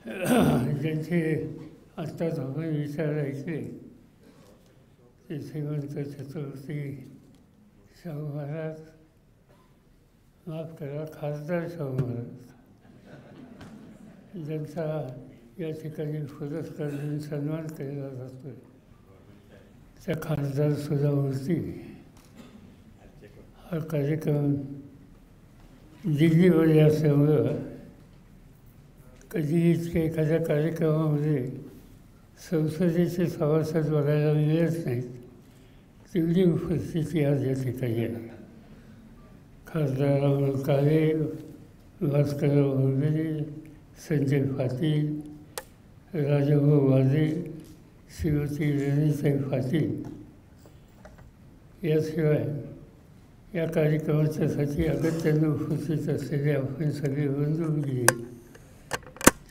ज्यांचे आत्ताच आपण विचार ऐकले ते श्रीमंत छत्रपती शाहू महाराज, माफ करा, खासदार शाहू महाराज, ज्यांचा या ठिकाणी पुरस्कार देऊन सन्मान केला जातो, त्या खासदार सुधामूर्ती हा कार्यक्रम दिल्लीमध्ये असल्यामुळं कधी इतक्या एखाद्या कार्यक्रमामध्ये संसदेचे सभासद बघायला मिळत नाहीत, तेवढी उपस्थिती आज या ठिकाणी आहे. खासदार अमोल काळे, भास्करराव भोरगरे, संजय पाटील, राजाभाऊ वाजे, श्रीमती रेणुताई पाटील, याशिवाय या कार्यक्रमाच्यासाठी अगत्यानं उपस्थित असलेले आपण सगळे बंधू भगिनी,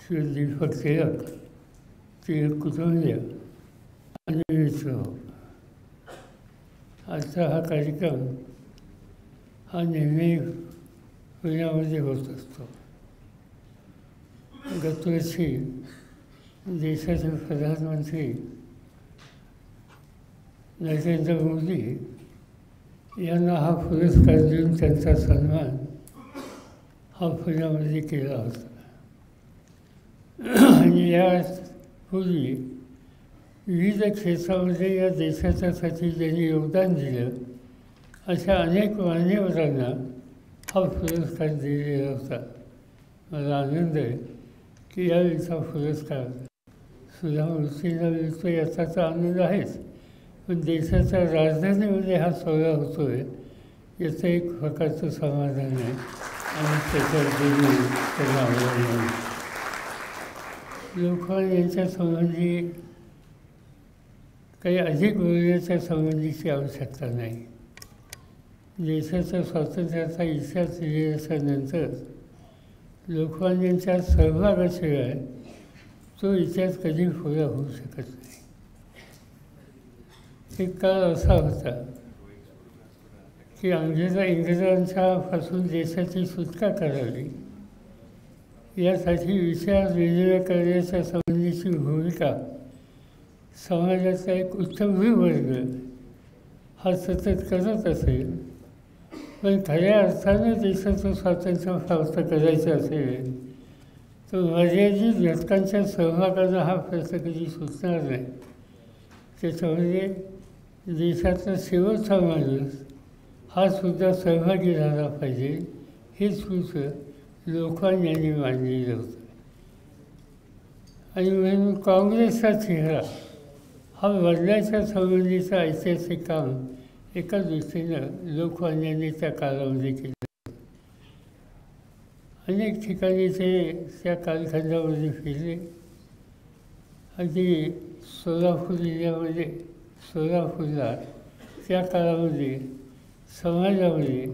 श्री दीपक टिळक, टिळक कुटुंबीय आणि मित्र, आजचा हा कार्यक्रम हा नेहमी पुण्यामध्ये होत असतो. गतवर्षी देशाचे प्रधानमंत्री नरेंद्र मोदी यांना हा पुरस्कार देऊन त्यांचा सन्मान हा पुण्यामध्ये केला होता. आणि यापूर्वी विविध क्षेत्रामध्ये या देशाच्यासाठी ज्यांनी योगदान दिलं अशा अनेक मान्यवरांना हा पुरस्कार दिलेला होता. मला आनंद आहे की यावेळीचा पुरस्कार सुधामूर्तींना मिळतो याचा तर आनंद आहेच, पण देशाच्या राजधानीमध्ये हा सोहळा होतो आहे याचं एक प्रकारचं समाधान आहे आणि त्याच्यावर त्यांना आवडलं. लोकमान्य यांच्या संबंधी काही अधिक बोलण्याच्या संबंधीची आवश्यकता नाही. देशाच्या स्वातंत्र्याचा इतिहास लिहिल्याच्यानंतर लोकमान्यांच्या सहभागाशिवाय तो इतिहास कधी पुरा होऊ शकत नाही. एक काळ असा होता की इंग्रजांच्यापासून देशाची सुटका करावी यासाठी विचार विनिमय करण्याच्या संबंधीची भूमिका समाजाचा एक उच्चभ्रू वर्ग हा सतत करत असेल, पण खऱ्या अर्थानं देशाचं स्वातंत्र्य प्राप्त करायचं असेल तर मर्यादित घटकांच्या सहभागानं हा प्रश्न कधी सुटणार नाही. त्याच्यामध्ये देशाचा शेवटचा माणूस हा सुद्धा सहभागी झाला पाहिजे हे सूत्र लोकमान्यांनी मांडलेलं होतं. आणि म्हणून काँग्रेसचा चेहरा हा बदलायच्या संबंधीचं ऐतिहासिक काम एका दृष्टीनं लोकमान्यांनी त्या काळामध्ये केलं. अनेक ठिकाणी ते त्या कालखंडामध्ये फिरले. अगदी सोलापूर जिल्ह्यामध्ये सोलापूरला त्या काळामध्ये समाजामध्ये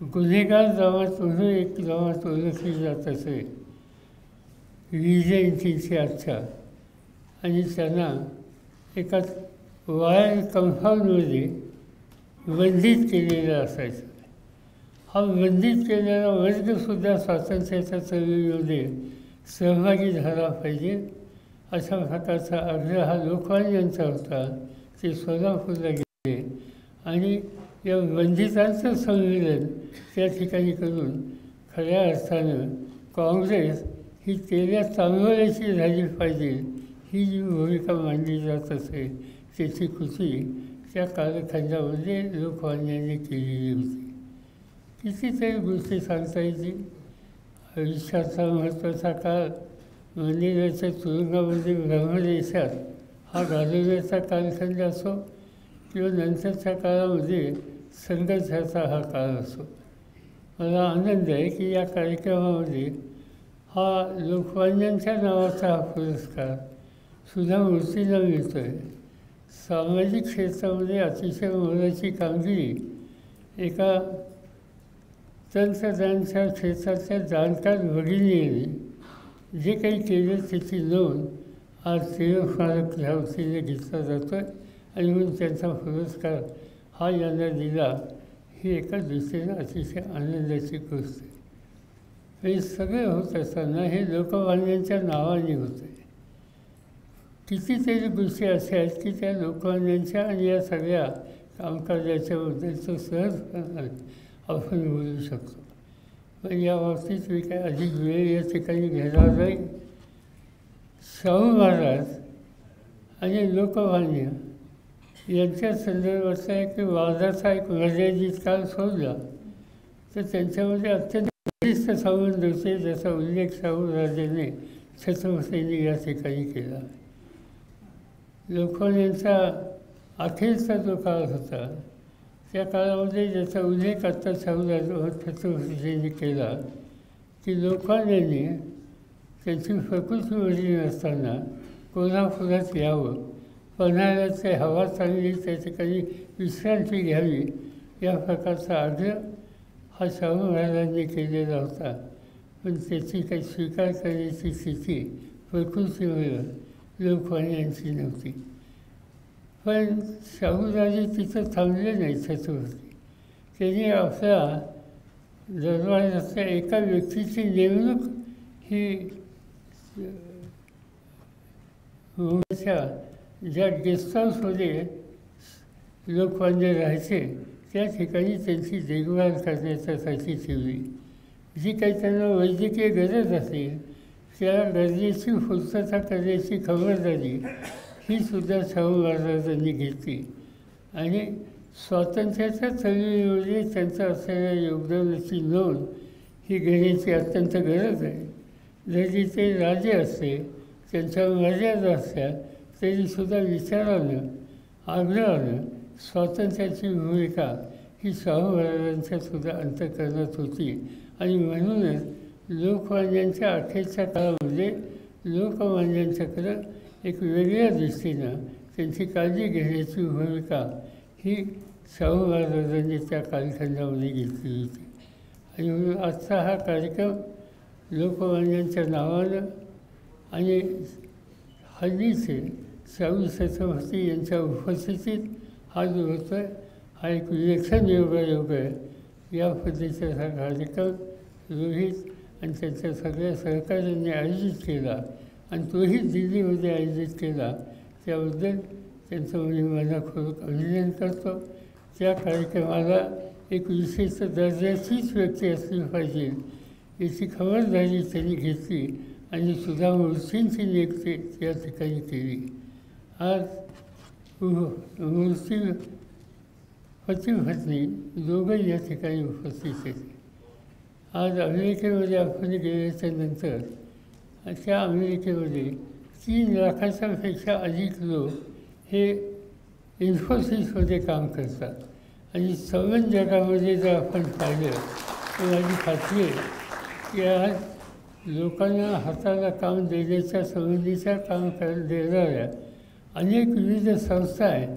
गुन्हेगार जमात म्हणून एक जमात ओळखली जात असे, विजयंतीची आजच्या, आणि त्यांना एका वायर कंपाऊंडमध्ये बंदित केलेलं असायचं. हा बंदित केलेला वर्गसुद्धा स्वातंत्र्याच्या चळवळीमध्ये सहभागी झाला पाहिजे अशा प्रकारचा आग्रह हा लोकमान्यांचा होता. ते सोलापूरला गेले आणि या बंदितांचं संमेलन त्या ठिकाणी करून खऱ्या अर्थानं काँग्रेस ही तेल्या तांबोळ्याची झाली पाहिजे ही जी भूमिका मांडली जात असे त्याची कृती त्या कालखंडामध्ये लोकमान्यांनी केलेली होती. कितीतरी गोष्टी सांगता येतील. आयुष्याचा महत्त्वाचा काळ मंदिराच्या तुरुंगामध्ये ब्रह्मदेशात हा घालवण्याचा कालखंड असो किंवा नंतरच्या काळामध्ये संघर्षाचा हा काळ असो. मला आनंद आहे की या कार्यक्रमामध्ये हा लोकमान्यांच्या नावाचा हा पुरस्कार सुधामूर्तींना मिळतो आहे. सामाजिक क्षेत्रामध्ये अतिशय मोलाची कामगिरी एका तंत्रज्ञानाच्या क्षेत्रातल्या जाणकार भगिनीने जे काही केलं त्याची नोंद आज टिळक स्मारक ह्या वतीने घेतला जातो आहे आणि म्हणून त्यांचा पुरस्कार हा यांना दिला ही एका दृष्टीनं अतिशय आनंदाची गोष्ट आहे. हे सगळे होत असताना हे लोकमान्यांच्या नावाने होतं आहे. कितीतरी गोष्टी अशा आहेत की त्या लोकमान्यांच्या आणि या सगळ्या कामकाजाच्याबद्दलचं सहजपणे आपण बोलू शकतो. पण या बाबतीत मी काय अधिक वेळ या ठिकाणी घेणार नाही. शाहू महाराज आणि लोकमान्य यांच्या संदर्भाचा एक वादाचा एक मर्यादित काळ सोडला तर त्यांच्यामध्ये अत्यंत घनिष्ठ संबंध होते, ज्याचा उल्लेख शाहू राजाने छत्रपतींनी या ठिकाणी केला. लोकमान्यांचा अखेरचा जो काळ होता त्या काळामध्ये ज्याचा उल्लेख आत्ता शाहू राजा छत्रपतींनी केला की लोकमान्यांनी त्यांची प्रकृती बरी नसताना कोल्हापुरात यावं, पन्हाळ्याची हवा चांगली त्या ठिकाणी विश्रांती घ्यावी या प्रकारचा आग्रह हा शाहू महाराजांनी केलेला होता. पण त्याची काही स्वीकार करण्याची स्थिती प्रकृतीमुळे लोकमान्यांची नव्हती. पण शाहूराजे तिथं थांबले नाही. छत्रपती त्यांनी आपल्या दरबारातल्या एका व्यक्तीची नेमणूक ही मुंबईच्या ज्या गेस्ट हाऊसमध्ये लोकमान्य राहायचे त्या ठिकाणी त्यांची देखभाल करण्याच्यासाठी ठेवली. जी काही त्यांना वैद्यकीय गरज असेल त्या गरजेची पूर्तता करण्याची खबरदारी ही सुद्धा शाहू महाराजांनी घेतली. आणि स्वातंत्र्याच्या चळवळीमध्ये त्यांचं असलेल्या योगदानाची नोंद ही घेण्याची अत्यंत गरज आहे. जरी ते राजे असते, त्यांच्या मर्यादा असल्या तरीसुद्धा विचारानं आग्रहानं स्वातंत्र्याची भूमिका ही शाहू महाराजांच्यासुद्धा अंतःकरणात होती. आणि म्हणूनच लोकमान्यांच्या अखेरच्या काळामध्ये लोकमान्यांच्याकडं एक वेगळ्या दृष्टीनं त्यांची काळजी घेण्याची भूमिका ही शाहू महाराजांनी त्या कालखंडामध्ये घेतली होती. आणि म्हणून आजचा हा कार्यक्रम लोकमान्यांच्या नावानं आणि हल्लीचे शाहू छत्रपती यांच्या उपस्थितीत हा जो होतो आहे हा एक विलक्षण योगायोग आहे. या पद्धतीचा हा कार्यक्रम रोहित आणि त्यांच्या सगळ्या सहकाऱ्यांनी आयोजित केला आणि तोही दिल्लीमध्ये आयोजित केला. त्याबद्दल त्यांचं मी मनापूर्वक अभिनंदन करतो. त्या कार्यक्रमाला एक विशिष्ट दर्जाचीच व्यक्ती असली पाहिजे याची खबरदारी त्यांनी घेतली आणि सुधा मूर्तींची नियुक्ती त्या ठिकाणी केली. आज मूर्ती पती पत्नी दोघंही या ठिकाणी उपस्थित आहेत. आज अमेरिकेमध्ये आपण गेल्याच्या नंतर त्या अमेरिकेमध्ये 3 लाखांपेक्षा अधिक लोक हे इन्फोसिसमध्ये काम करतात. आणि सगळ्या जगामध्ये जर आपण पाहिलं तर माझी खात्री आहे की आज लोकांना हाताला काम देण्याच्या संबंधीच्या काम देणाऱ्या अनेक विविध संस्था आहेत.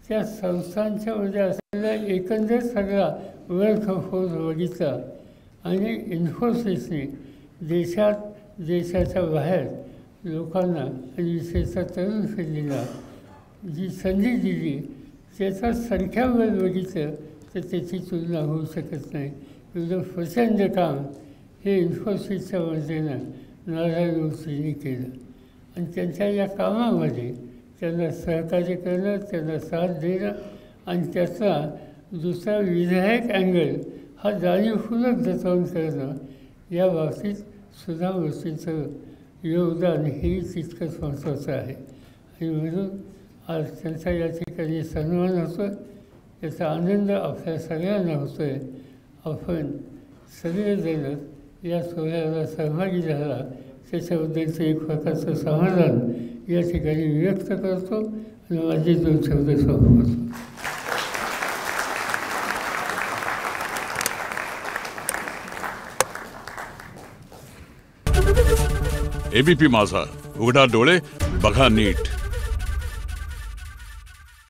त्या संस्थांच्यामध्ये असलेला एकंदर सगळा वर्कफोर्स बघितला आणि इन्फोसिसने देशाच्या बाहेर लोकांना आणि विशेषतः तरुण पिढीला जी संधी दिली त्याचा संख्याबळ बघितलं तर त्याची तुलना होऊ शकत नाही. एवढं प्रचंड काम हे इन्फोसिसच्या वतीनं नारायण मूर्तींनी केलं. आणि त्यांच्या या कामामध्ये त्यांना सहकार्य करणं, त्यांना साथ देणं आणि त्याचा दुसरा विधायक अँगल हा जाणीवपूर्वक जतन करणं या बाबतीत सुधा मूर्तींचं योगदान हेही तितकंच महत्त्वाचं आहे. आणि म्हणून आज त्यांचा या ठिकाणी सन्मान होतो आहे. याचा आनंद आपल्या सगळ्यांना होतो आहे. आपण सगळेजण या सोहळ्याला सहभागी झाला त्याच्याबद्दलचं एक प्रकारचं समाधान या ठिकाणी व्यक्त करतो आणि माझे 2 शब्द संपवतो. एबीपी माझा, उघडा डोळे बघा नीट.